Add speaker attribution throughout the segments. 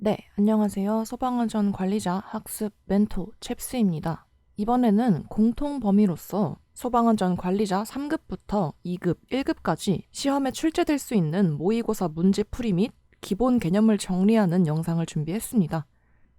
Speaker 1: 네, 안녕하세요. 소방안전 관리자 학습 멘토 챕스입니다. 이번에는 공통 범위로서 소방안전 관리자 3급부터 2급, 1급까지 시험에 출제될 수 있는 모의고사 문제풀이 및 기본 개념을 정리하는 영상을 준비했습니다.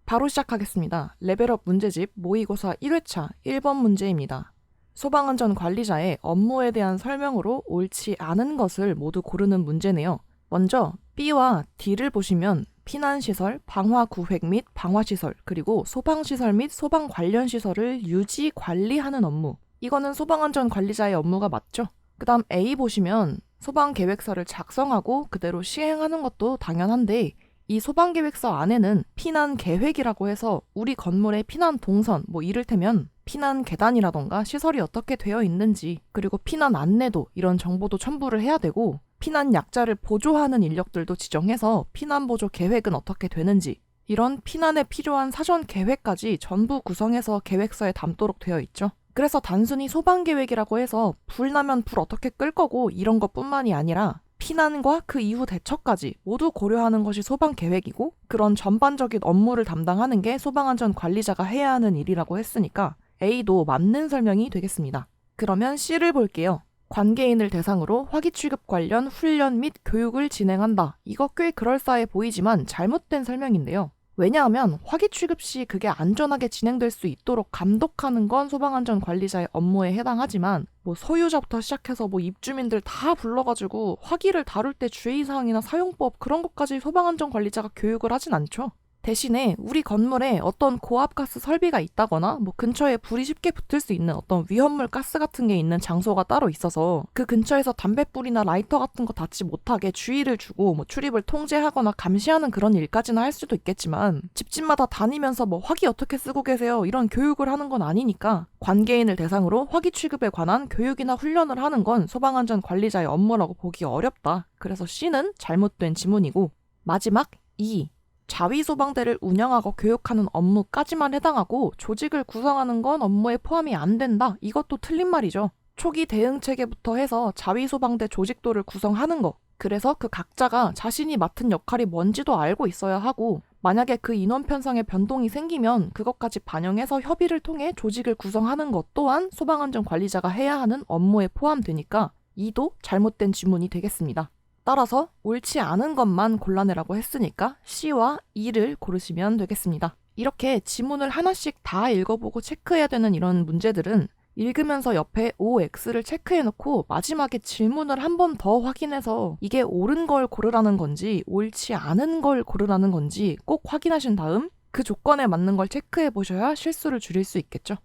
Speaker 1: 바로 시작하겠습니다. 레벨업 문제집 모의고사 1회차 1번 문제입니다. 소방안전 관리자의 업무에 대한 설명으로 옳지 않은 것을 모두 고르는 문제네요. 먼저 B와 D를 보시면 피난시설, 방화구획 및 방화시설, 그리고 소방시설 및 소방 관련 시설을 유지, 관리하는 업무. 이거는 소방안전 관리자의 업무가 맞죠? 그 다음 A 보시면 소방계획서를 작성하고 그대로 시행하는 것도 당연한데 이 소방계획서 안에는 피난계획이라고 해서 우리 건물의 피난 동선, 이를테면 피난 계단이라던가 시설이 어떻게 되어 있는지, 그리고 피난 안내도 이런 정보도 첨부를 해야 되고 피난 약자를 보조하는 인력들도 지정해서 피난 보조 계획은 어떻게 되는지, 이런 피난에 필요한 사전 계획까지 전부 구성해서 계획서에 담도록 되어 있죠. 그래서 단순히 소방계획이라고 해서 불 나면 불 어떻게 끌 거고 이런 것뿐만이 아니라 피난과 그 이후 대처까지 모두 고려하는 것이 소방계획이고, 그런 전반적인 업무를 담당하는 게 소방안전관리자가 해야 하는 일이라고 했으니까 A도 맞는 설명이 되겠습니다. 그러면 C를 볼게요. 관계인을 대상으로 화기 취급 관련 훈련 및 교육을 진행한다. 이거 꽤 그럴싸해 보이지만 잘못된 설명인데요. 왜냐하면 화기 취급 시 그게 안전하게 진행될 수 있도록 감독하는 건 소방안전관리자의 업무에 해당하지만 소유자부터 시작해서 입주민들 다 불러가지고 화기를 다룰 때 주의사항이나 사용법 그런 것까지 소방안전관리자가 교육을 하진 않죠. 대신에 우리 건물에 어떤 고압가스 설비가 있다거나 근처에 불이 쉽게 붙을 수 있는 어떤 위험물 가스 같은 게 있는 장소가 따로 있어서 그 근처에서 담뱃불이나 라이터 같은 거 닿지 못하게 주의를 주고 출입을 통제하거나 감시하는 그런 일까지는 할 수도 있겠지만 집집마다 다니면서 화기 어떻게 쓰고 계세요 이런 교육을 하는 건 아니니까 관계인을 대상으로 화기 취급에 관한 교육이나 훈련을 하는 건 소방안전관리자의 업무라고 보기 어렵다. 그래서 C는 잘못된 지문이고, 마지막 2. 자위소방대를 운영하고 교육하는 업무까지만 해당하고 조직을 구성하는 건 업무에 포함이 안 된다. 이것도 틀린 말이죠. 초기 대응 체계부터 해서 자위소방대 조직도를 구성하는 거. 그래서 그 각자가 자신이 맡은 역할이 뭔지도 알고 있어야 하고, 만약에 그 인원 편성에 변동이 생기면 그것까지 반영해서 협의를 통해 조직을 구성하는 것 또한 소방안전관리자가 해야 하는 업무에 포함되니까 이도 잘못된 지문이 되겠습니다. 따라서 옳지 않은 것만 골라내라고 했으니까 C와 E를 고르시면 되겠습니다. 이렇게 지문을 하나씩 다 읽어보고 체크해야 되는 이런 문제들은 읽으면서 옆에 OX를 체크해놓고 마지막에 질문을 한 번 더 확인해서 이게 옳은 걸 고르라는 건지 옳지 않은 걸 고르라는 건지 꼭 확인하신 다음 그 조건에 맞는 걸 체크해보셔야 실수를 줄일 수 있겠죠.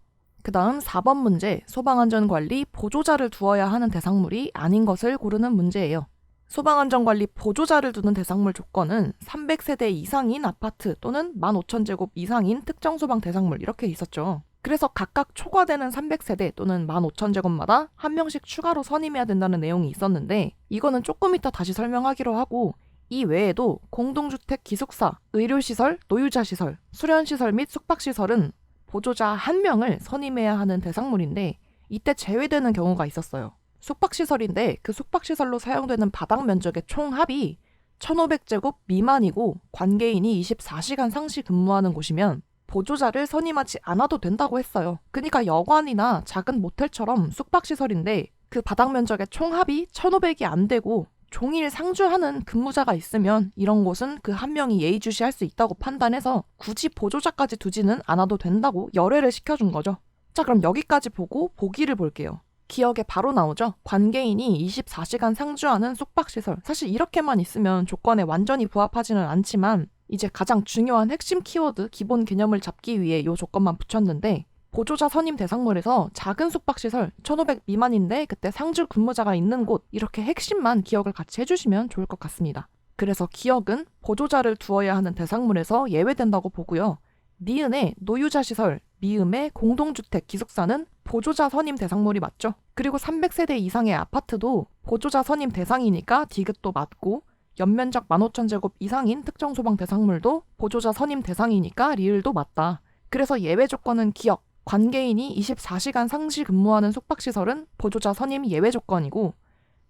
Speaker 1: 그 다음 4번 문제, 소방안전관리 보조자를 두어야 하는 대상물이 아닌 것을 고르는 문제예요. 소방안전관리 보조자를 두는 대상물 조건은 300세대 이상인 아파트 또는 15,000제곱 이상인 특정 소방 대상물 이렇게 있었죠. 그래서 각각 초과되는 300세대 또는 15,000제곱마다 한 명씩 추가로 선임해야 된다는 내용이 있었는데 이거는 조금 이따 다시 설명하기로 하고, 이 외에도 공동주택 기숙사, 의료시설, 노유자시설, 수련시설 및 숙박시설은 보조자 1명을 선임해야 하는 대상물인데 이때 제외되는 경우가 있었어요. 숙박시설인데 그 숙박시설로 사용되는 바닥 면적의 총합이 1,500제곱 미만이고 관계인이 24시간 상시 근무하는 곳이면 보조자를 선임하지 않아도 된다고 했어요. 그러니까 여관이나 작은 모텔처럼 숙박시설인데 그 바닥 면적의 총합이 1,500이 안 되고 종일 상주하는 근무자가 있으면 이런 곳은 그 한 명이 예의주시할 수 있다고 판단해서 굳이 보조자까지 두지는 않아도 된다고 열애를 시켜준 거죠. 자, 그럼 여기까지 보고 보기를 볼게요. 기억에 바로 나오죠? 관계인이 24시간 상주하는 숙박시설. 사실 이렇게만 있으면 조건에 완전히 부합하지는 않지만 이제 가장 중요한 핵심 키워드 기본 개념을 잡기 위해 이 조건만 붙였는데, 보조자 선임 대상물에서 작은 숙박시설 1,500 미만인데 그때 상주 근무자가 있는 곳, 이렇게 핵심만 기억을 같이 해주시면 좋을 것 같습니다. 그래서 기억은 보조자를 두어야 하는 대상물에서 예외된다고 보고요. 니은의 노유자시설, 미음의 공동주택 기숙사는 보조자 선임 대상물이 맞죠. 그리고 300세대 이상의 아파트도 보조자 선임 대상이니까 D급도 맞고, 연면적 15,000제곱 이상인 특정 소방 대상물도 보조자 선임 대상이니까 리을도 맞다. 그래서 예외 조건은 기억, 관계인이 24시간 상시 근무하는 숙박시설은 보조자 선임 예외 조건이고,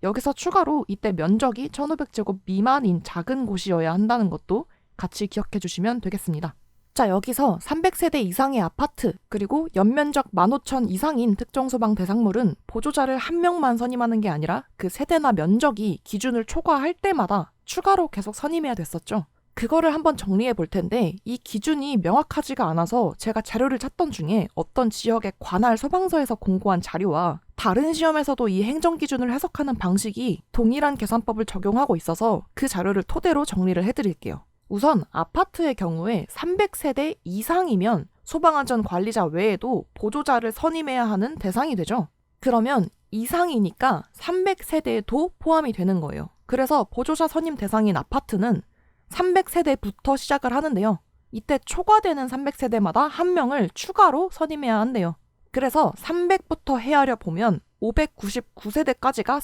Speaker 1: 여기서 추가로 이때 면적이 1,500제곱 미만인 작은 곳이어야 한다는 것도 같이 기억해 주시면 되겠습니다. 자, 여기서 300세대 이상의 아파트 그리고 연면적 15,000 이상인 특정소방 대상물은 보조자를 한 명만 선임하는 게 아니라 그 세대나 면적이 기준을 초과할 때마다 추가로 계속 선임해야 됐었죠. 그거를 한번 정리해 볼 텐데 이 기준이 명확하지가 않아서 제가 자료를 찾던 중에 어떤 지역의 관할 소방서에서 공고한 자료와 다른 시험에서도 이 행정기준을 해석하는 방식이 동일한 계산법을 적용하고 있어서 그 자료를 토대로 정리를 해드릴게요. 우선 아파트의 경우에 300세대 이상이면 소방안전관리자 외에도 보조자를 선임해야 하는 대상이 되죠. 그러면 이상이니까 300세대도 포함이 되는 거예요. 그래서 보조자 선임 대상인 아파트는 300세대부터 시작을 하는데요. 이때 초과되는 300세대마다 한 명을 추가로 선임해야 한대요. 그래서 300부터 헤아려 보면 599세대까지가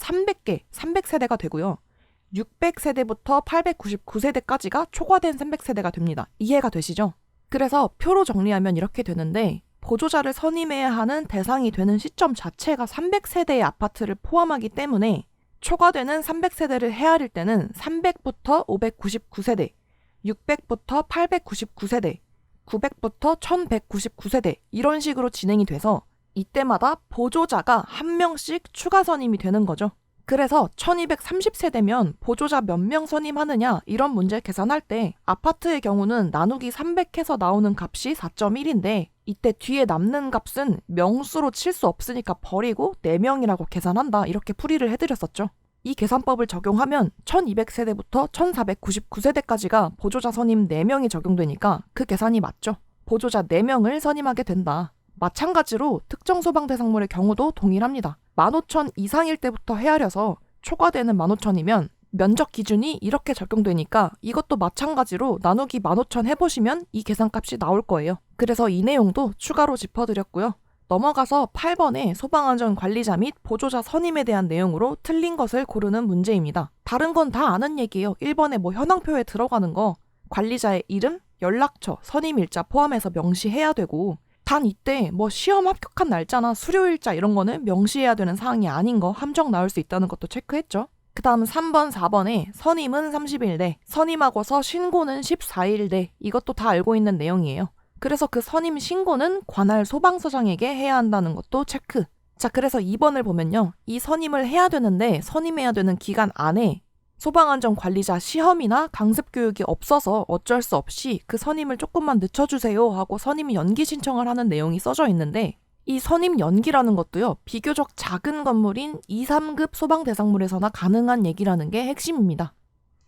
Speaker 1: 300세대가 되고요. 600세대부터 899세대까지가 초과된 300세대가 됩니다. 이해가 되시죠? 그래서 표로 정리하면 이렇게 되는데 보조자를 선임해야 하는 대상이 되는 시점 자체가 300세대의 아파트를 포함하기 때문에 초과되는 300세대를 헤아릴 때는 300부터 599세대, 600부터 899세대, 900부터 1199세대 이런 식으로 진행이 돼서 이때마다 보조자가 한 명씩 추가 선임이 되는 거죠. 그래서 1230세대면 보조자 몇 명 선임하느냐 이런 문제 계산할 때 아파트의 경우는 나누기 300해서 나오는 값이 4.1인데 이때 뒤에 남는 값은 명수로 칠 수 없으니까 버리고 4명이라고 계산한다 이렇게 풀이를 해드렸었죠. 이 계산법을 적용하면 1200세대부터 1499세대까지가 보조자 선임 4명이 적용되니까 그 계산이 맞죠. 보조자 4명을 선임하게 된다. 마찬가지로 특정 소방 대상물의 경우도 동일합니다. 15,000 이상일 때부터 헤아려서 초과되는 15,000이면 면적 기준이 이렇게 적용되니까 이것도 마찬가지로 나누기 15,000 해보시면 이 계산값이 나올 거예요. 그래서 이 내용도 추가로 짚어드렸고요. 넘어가서 8번의 소방안전관리자 및 보조자 선임에 대한 내용으로 틀린 것을 고르는 문제입니다. 다른 건 다 아는 얘기예요. 1번에 뭐 현황표에 들어가는 거 관리자의 이름, 연락처, 선임일자 포함해서 명시해야 되고 단 이때 뭐 시험 합격한 날짜나 수료일자 이런 거는 명시해야 되는 사항이 아닌 거 함정 나올 수 있다는 것도 체크했죠. 그 다음 3번, 4번에 선임은 30일 내, 선임하고서 신고는 14일 내 이것도 다 알고 있는 내용이에요. 그래서 그 선임 신고는 관할 소방서장에게 해야 한다는 것도 체크. 자, 그래서 2번을 보면요. 이 선임을 해야 되는데 선임해야 되는 기간 안에 소방안전관리자 시험이나 강습교육이 없어서 어쩔 수 없이 그 선임을 조금만 늦춰주세요 하고 선임 연기 신청을 하는 내용이 써져 있는데 이 선임 연기라는 것도요. 비교적 작은 건물인 2, 3급 소방대상물에서나 가능한 얘기라는 게 핵심입니다.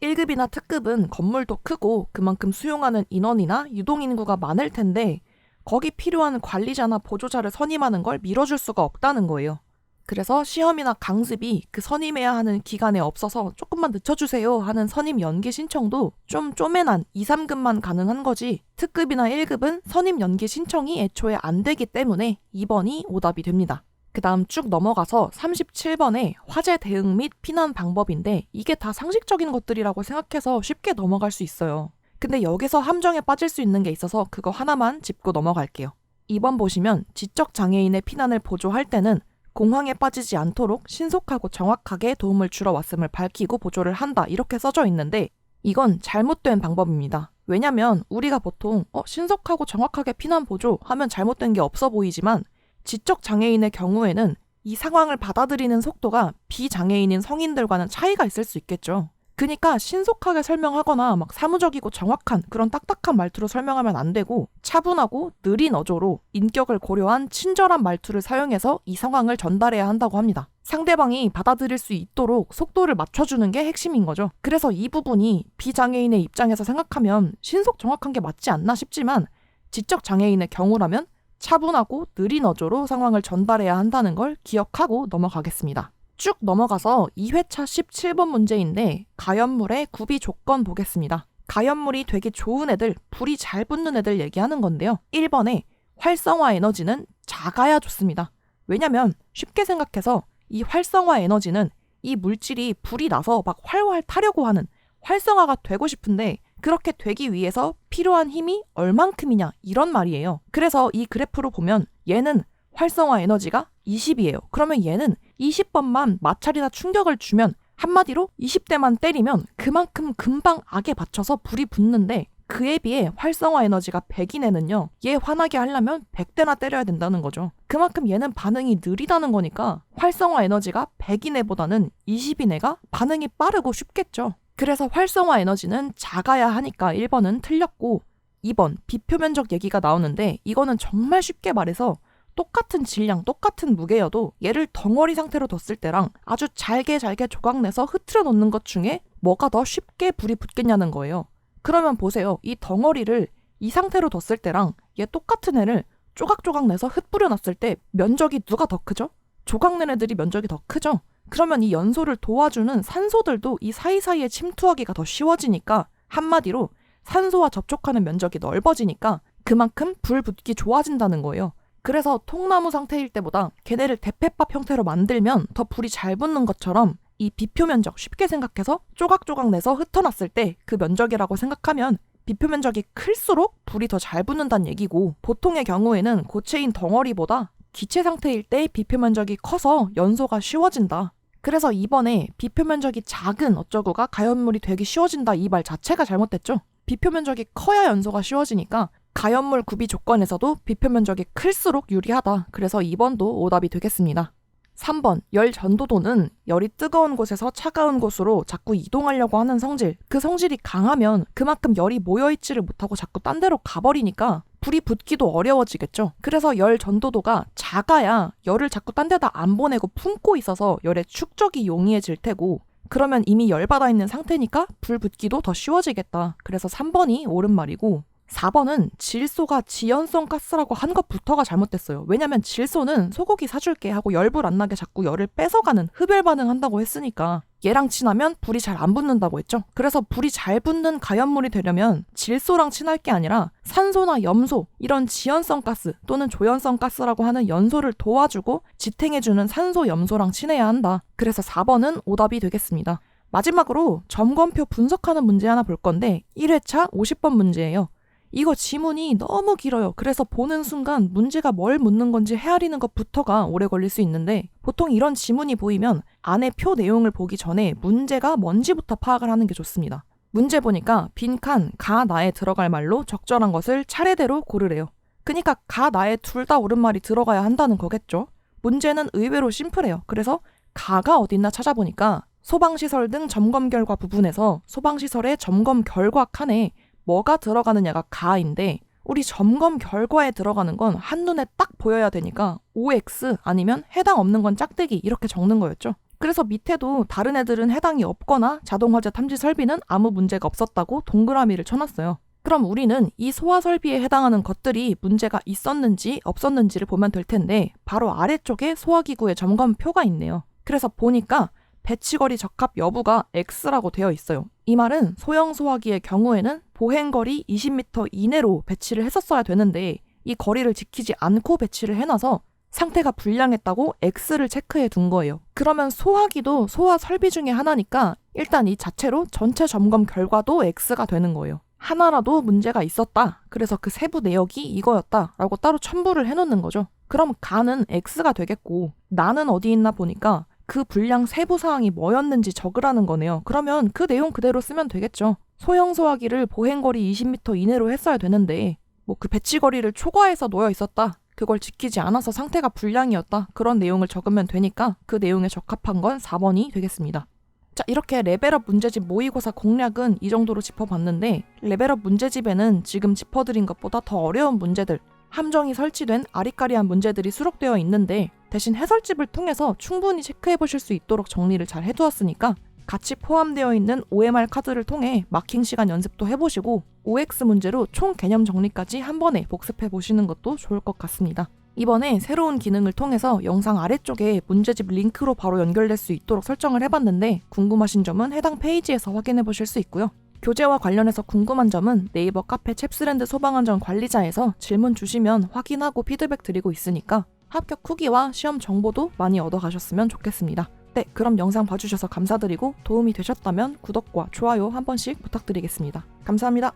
Speaker 1: 1급이나 특급은 건물도 크고 그만큼 수용하는 인원이나 유동인구가 많을 텐데 거기 필요한 관리자나 보조자를 선임하는 걸 미뤄줄 수가 없다는 거예요. 그래서 시험이나 강습이 그 선임해야 하는 기간에 없어서 조금만 늦춰주세요 하는 선임 연기 신청도 좀 쪼매난 2, 3급만 가능한 거지 특급이나 1급은 선임 연기 신청이 애초에 안 되기 때문에 2번이 오답이 됩니다. 그 다음 쭉 넘어가서 37번에 화재 대응 및 피난 방법인데 이게 다 상식적인 것들이라고 생각해서 쉽게 넘어갈 수 있어요. 근데 여기서 함정에 빠질 수 있는 게 있어서 그거 하나만 짚고 넘어갈게요. 2번 보시면 지적장애인의 피난을 보조할 때는 공황에 빠지지 않도록 신속하고 정확하게 도움을 주러 왔음을 밝히고 보조를 한다 이렇게 써져 있는데 이건 잘못된 방법입니다. 왜냐면 우리가 보통 신속하고 정확하게 피난 보조 하면 잘못된 게 없어 보이지만 지적장애인의 경우에는 이 상황을 받아들이는 속도가 비장애인인 성인들과는 차이가 있을 수 있겠죠. 그러니까 신속하게 설명하거나 막 사무적이고 정확한 그런 딱딱한 말투로 설명하면 안 되고 차분하고 느린 어조로 인격을 고려한 친절한 말투를 사용해서 이 상황을 전달해야 한다고 합니다. 상대방이 받아들일 수 있도록 속도를 맞춰주는 게 핵심인 거죠. 그래서 이 부분이 비장애인의 입장에서 생각하면 신속 정확한 게 맞지 않나 싶지만 지적장애인의 경우라면 차분하고 느린 어조로 상황을 전달해야 한다는 걸 기억하고 넘어가겠습니다. 쭉 넘어가서 2회차 17번 문제인데 가연물의 구비 조건 보겠습니다. 가연물이 되게 좋은 애들, 불이 잘 붙는 애들 얘기하는 건데요. 1번에 활성화 에너지는 작아야 좋습니다. 왜냐면 쉽게 생각해서 이 활성화 에너지는 이 물질이 불이 나서 막 활활 타려고 하는 활성화가 되고 싶은데 그렇게 되기 위해서 필요한 힘이 얼만큼이냐 이런 말이에요. 그래서 이 그래프로 보면 얘는 활성화 에너지가 20이에요. 그러면 얘는 20번만 마찰이나 충격을 주면 한마디로 20대만 때리면 그만큼 금방 악에 받쳐서 불이 붙는데 그에 비해 활성화 에너지가 100인 애는요, 얘 화나게 하려면 100대나 때려야 된다는 거죠. 그만큼 얘는 반응이 느리다는 거니까 활성화 에너지가 100인 애보다는 20인 애가 반응이 빠르고 쉽겠죠. 그래서 활성화 에너지는 작아야 하니까 1번은 틀렸고, 2번 비표면적 얘기가 나오는데 이거는 정말 쉽게 말해서 똑같은 질량, 똑같은 무게여도 얘를 덩어리 상태로 뒀을 때랑 아주 잘게 조각내서 흐트려 놓는 것 중에 뭐가 더 쉽게 불이 붙겠냐는 거예요. 그러면 보세요. 이 덩어리를 이 상태로 뒀을 때랑 얘 똑같은 애를 조각조각 내서 흩뿌려 놨을 때 면적이 누가 더 크죠? 조각낸 애들이 면적이 더 크죠? 그러면 이 연소를 도와주는 산소들도 이 사이사이에 침투하기가 더 쉬워지니까, 한마디로 산소와 접촉하는 면적이 넓어지니까 그만큼 불 붙기 좋아진다는 거예요. 그래서 통나무 상태일 때보다 걔네를 대패밥 형태로 만들면 더 불이 잘 붙는 것처럼 이 비표 면적 쉽게 생각해서 조각조각 내서 흩어놨을 때 그 면적이라고 생각하면 비표 면적이 클수록 불이 더 잘 붙는다는 얘기고, 보통의 경우에는 고체인 덩어리보다 기체 상태일 때 비표 면적이 커서 연소가 쉬워진다. 그래서 이번에 비표 면적이 작은 어쩌고가 가연물이 되기 쉬워진다 이 말 자체가 잘못됐죠. 비표 면적이 커야 연소가 쉬워지니까 가연물 구비 조건에서도 비표 면적이 클수록 유리하다. 그래서 2번도 오답이 되겠습니다. 3번, 열 전도도는 열이 뜨거운 곳에서 차가운 곳으로 자꾸 이동하려고 하는 성질. 그 성질이 강하면 그만큼 열이 모여있지를 못하고 자꾸 딴 데로 가버리니까 불이 붙기도 어려워지겠죠. 그래서 열 전도도가 작아야 열을 자꾸 딴 데다 안 보내고 품고 있어서 열의 축적이 용이해질 테고, 그러면 이미 열받아 있는 상태니까 불 붙기도 더 쉬워지겠다. 그래서 3번이 옳은 말이고, 4번은 질소가 지연성 가스라고 한 것부터가 잘못됐어요. 왜냐면 질소는 소고기 사줄게 하고 열불 안 나게 자꾸 열을 뺏어가는 흡열 반응한다고 했으니까 얘랑 친하면 불이 잘 안 붙는다고 했죠. 그래서 불이 잘 붙는 가연물이 되려면 질소랑 친할 게 아니라 산소나 염소, 이런 지연성 가스 또는 조연성 가스라고 하는 연소를 도와주고 지탱해주는 산소, 염소랑 친해야 한다. 그래서 4번은 오답이 되겠습니다. 마지막으로 점검표 분석하는 문제 하나 볼 건데 1회차 50번 문제예요. 이거 지문이 너무 길어요. 그래서 보는 순간 문제가 뭘 묻는 건지 헤아리는 것부터가 오래 걸릴 수 있는데, 보통 이런 지문이 보이면 안에 표 내용을 보기 전에 문제가 뭔지부터 파악을 하는 게 좋습니다. 문제 보니까 빈칸 가, 나에 들어갈 말로 적절한 것을 차례대로 고르래요. 그러니까 가, 나에 둘 다 옳은 말이 들어가야 한다는 거겠죠. 문제는 의외로 심플해요. 그래서 가가 어딨나 찾아보니까 소방시설 등 점검 결과 부분에서 소방시설의 점검 결과 칸에 뭐가 들어가느냐가 가인데, 우리 점검 결과에 들어가는 건 한눈에 딱 보여야 되니까 OX 아니면 해당 없는 건 짝대기 이렇게 적는 거였죠. 그래서 밑에도 다른 애들은 해당이 없거나 자동화재 탐지 설비는 아무 문제가 없었다고 동그라미를 쳐놨어요. 그럼 우리는 이 소화 설비에 해당하는 것들이 문제가 있었는지 없었는지를 보면 될 텐데, 바로 아래쪽에 소화기구의 점검표가 있네요. 그래서 보니까 배치거리 적합 여부가 X라고 되어 있어요. 이 말은 소형 소화기의 경우에는 보행거리 20m 이내로 배치를 했었어야 되는데 이 거리를 지키지 않고 배치를 해놔서 상태가 불량했다고 X를 체크해 둔 거예요. 그러면 소화기도 소화 설비 중에 하나니까 일단 이 자체로 전체 점검 결과도 X가 되는 거예요. 하나라도 문제가 있었다. 그래서 그 세부 내역이 이거였다 라고 따로 첨부를 해놓는 거죠. 그럼 가는 X가 되겠고, 나는 어디 있나 보니까 그 분량 세부 사항이 뭐였는지 적으라는 거네요. 그러면 그 내용 그대로 쓰면 되겠죠. 소형 소화기를 보행거리 20m 이내로 했어야 되는데 그 배치거리를 초과해서 놓여 있었다. 그걸 지키지 않아서 상태가 불량이었다. 그런 내용을 적으면 되니까 그 내용에 적합한 건 4번이 되겠습니다. 자, 이렇게 레벨업 문제집 모의고사 공략은 이 정도로 짚어봤는데, 레벨업 문제집에는 지금 짚어드린 것보다 더 어려운 문제들, 함정이 설치된 아리까리한 문제들이 수록되어 있는데, 대신 해설집을 통해서 충분히 체크해보실 수 있도록 정리를 잘 해두었으니까 같이 포함되어 있는 OMR 카드를 통해 마킹 시간 연습도 해보시고 OX 문제로 총 개념 정리까지 한 번에 복습해보시는 것도 좋을 것 같습니다. 이번에 새로운 기능을 통해서 영상 아래쪽에 문제집 링크로 바로 연결될 수 있도록 설정을 해봤는데, 궁금하신 점은 해당 페이지에서 확인해보실 수 있고요. 교재와 관련해서 궁금한 점은 네이버 카페 챕스랜드 소방안전 관리자에서 질문 주시면 확인하고 피드백 드리고 있으니까 합격 후기와 시험 정보도 많이 얻어가셨으면 좋겠습니다. 네, 그럼 영상 봐주셔서 감사드리고 도움이 되셨다면 구독과 좋아요 한 번씩 부탁드리겠습니다. 감사합니다.